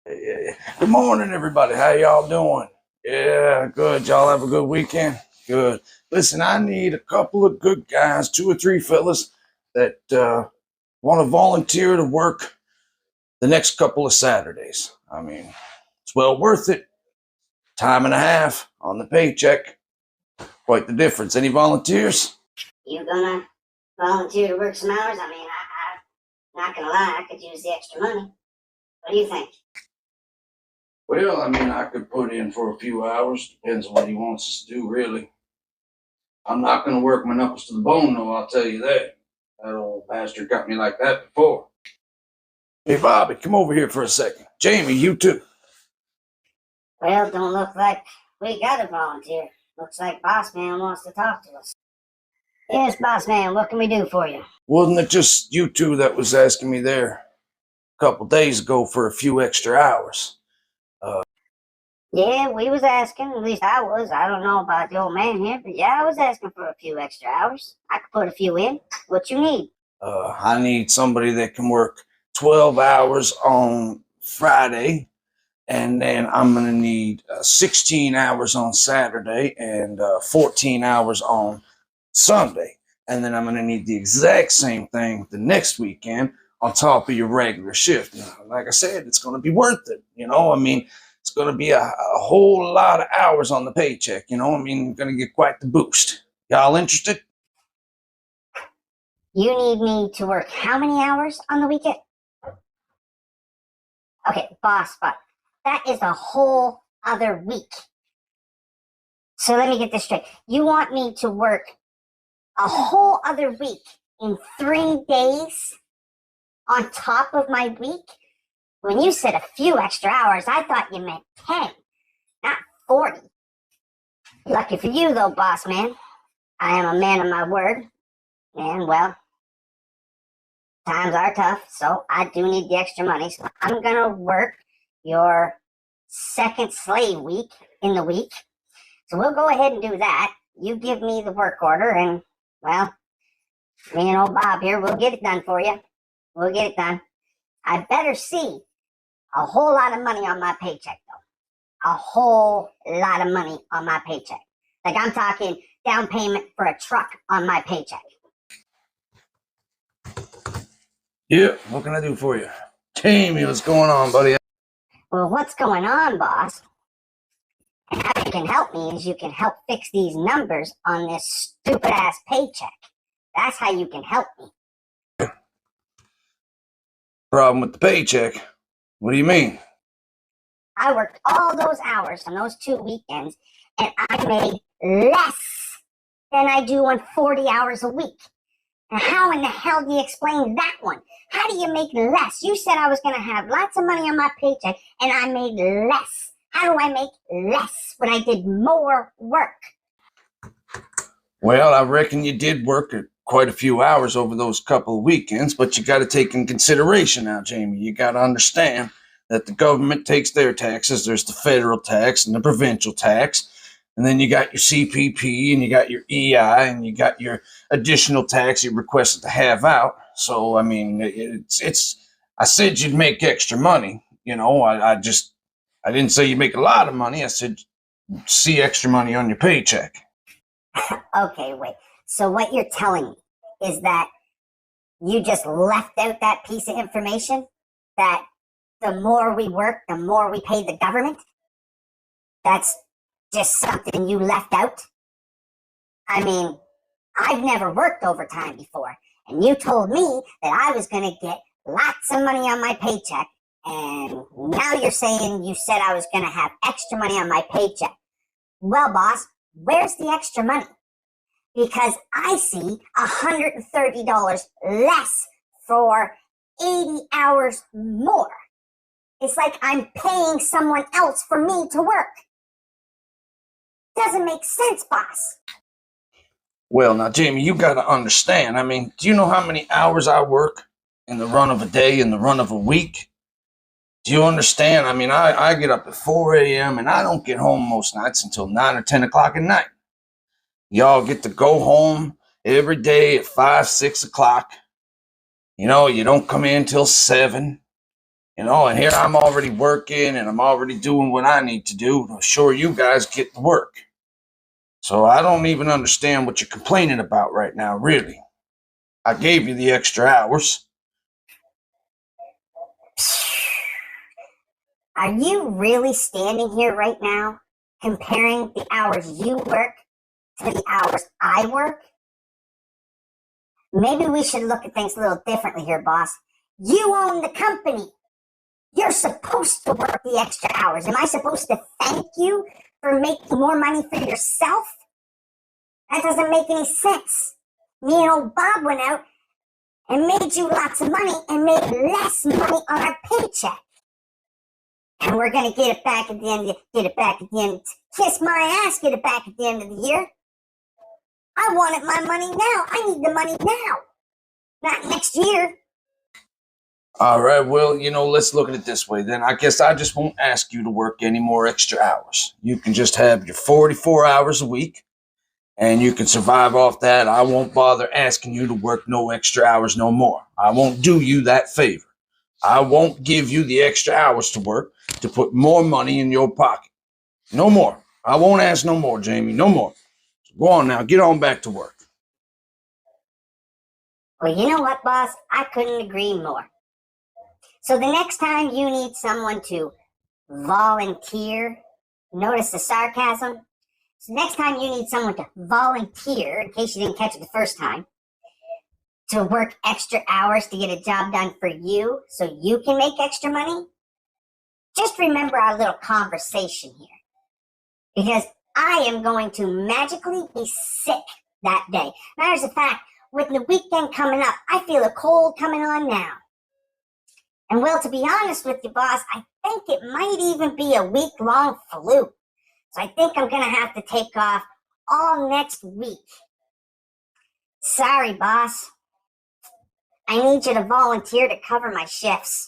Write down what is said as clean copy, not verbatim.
Yeah. Good morning, everybody. How y'all doing? Yeah, good. Y'all have a good weekend? Good. Listen, I need a couple of good guys, two or three fellas that want to volunteer to work the next couple of Saturdays. I mean, it's well worth it. Time and a half on the paycheck. Quite the difference. Any volunteers? You gonna volunteer to work some hours? I'm not gonna lie, I could use the extra money. What do you think? Well, I mean, I could put in for a few hours. Depends on what he wants us to do, really. I'm not going to work my knuckles to the bone, though, I'll tell you that. That old bastard got me like that before. Hey, Bobby, come over here for a second. Jamie, you too. Well, don't look like we got a volunteer. Looks like Boss Man wants to talk to us. Yes, Boss Man, what can we do for you? Wasn't it just you two that was asking me there a couple days ago for a few extra hours? Yeah, we was asking, at least I was. I don't know about the old man here, but yeah, I was asking for a few extra hours. I could put a few in. What you need? I need somebody that can work 12 hours on Friday, and then I'm going to need 16 hours on Saturday and 14 hours on Sunday. And then I'm going to need the exact same thing the next weekend on top of your regular shift. Now, like I said, it's going to be worth it. I mean, it's going to be a whole lot of hours on the paycheck. I mean, going to get quite the boost. Y'all interested? You need me to work how many hours on the weekend? Okay, boss, but that is a whole other week. So let me get this straight. You want me to work a whole other week in 3 days on top of my week? When you said a few extra hours, I thought you meant 10, not 40. Lucky for you, though, boss man. I am a man of my word. And, well, times are tough, so I do need the extra money. So I'm going to work your second slave week in the week. So we'll go ahead and do that. You give me the work order, and, well, me and old Bob here, we'll get it done for you. We'll get it done. I better see a whole lot of money on my paycheck, though. A whole lot of money on my paycheck. Like, I'm talking down payment for a truck on my paycheck. Yeah, what can I do for you? Jamie, what's going on, buddy? Well, what's going on, boss? And how you can help me is you can help fix these numbers on this stupid-ass paycheck. That's how you can help me. Problem with the paycheck? What do you mean? I worked all those hours on those 2 weekends, and I made less than I do on 40 hours a week. Now, how in the hell do you explain that one? How do you make less? You said I was going to have lots of money on my paycheck, and I made less. How do I make less when I did more work? Well, I reckon you did work quite a few hours over those couple of weekends, but you got to take in consideration now, Jamie. You got to understand that the government takes their taxes. There's the federal tax and the provincial tax. And then you got your CPP and you got your EI and you got your additional tax you requested to have out. So, I mean, I said you'd make extra money. I didn't say you make a lot of money. I said, see extra money on your paycheck. Okay, wait. So what you're telling me is that you just left out that piece of information? That the more we work, the more we pay the government? That's just something you left out? I mean, I've never worked overtime before, and you told me that I was going to get lots of money on my paycheck, and now you're saying you said I was going to have extra money on my paycheck. Well, boss, where's the extra money? Because I see $130 less for 80 hours more. It's like I'm paying someone else for me to work. Doesn't make sense, boss. Well, now, Jamie, you got to understand. I mean, do you know how many hours I work in the run of a day, in the run of a week? Do you understand? I mean, I get up at 4 a.m. and I don't get home most nights until 9 or 10 o'clock at night. Y'all get to go home every day at 5, 6 o'clock. You don't come in till 7. And here I'm already working and I'm already doing what I need to do to assure you guys get the work. So I don't even understand what you're complaining about right now, really. I gave you the extra hours. Are you really standing here right now comparing the hours you work to the hours I work? Maybe we should look at things a little differently here, boss. You own the company. You're supposed to work the extra hours. Am I supposed to thank you for making more money for yourself? That doesn't make any sense. Me and old Bob went out and made you lots of money and made less money on our paycheck. And we're gonna get it back at the end. Kiss my ass, get it back at the end of the year. I wanted my money now. I need the money now, not next year. All right, well, let's look at it this way then. I guess I just won't ask you to work any more extra hours. You can just have your 44 hours a week, and you can survive off that. I won't bother asking you to work no extra hours no more. I won't do you that favor. I won't give you the extra hours to work to put more money in your pocket. No more. I won't ask no more, Jamie. No more. So go on now. Get on back to work. Well, you know what, boss? I couldn't agree more. So the next time you need someone to volunteer, notice the sarcasm? So next time you need someone to volunteer, in case you didn't catch it the first time, to work extra hours to get a job done for you so you can make extra money, just remember our little conversation here. Because I am going to magically be sick that day. Matters of fact, with the weekend coming up, I feel a cold coming on now. And well, to be honest with you, boss, I think it might even be a week-long flu. So I think I'm going to have to take off all next week. Sorry, boss. I need you to volunteer to cover my shifts.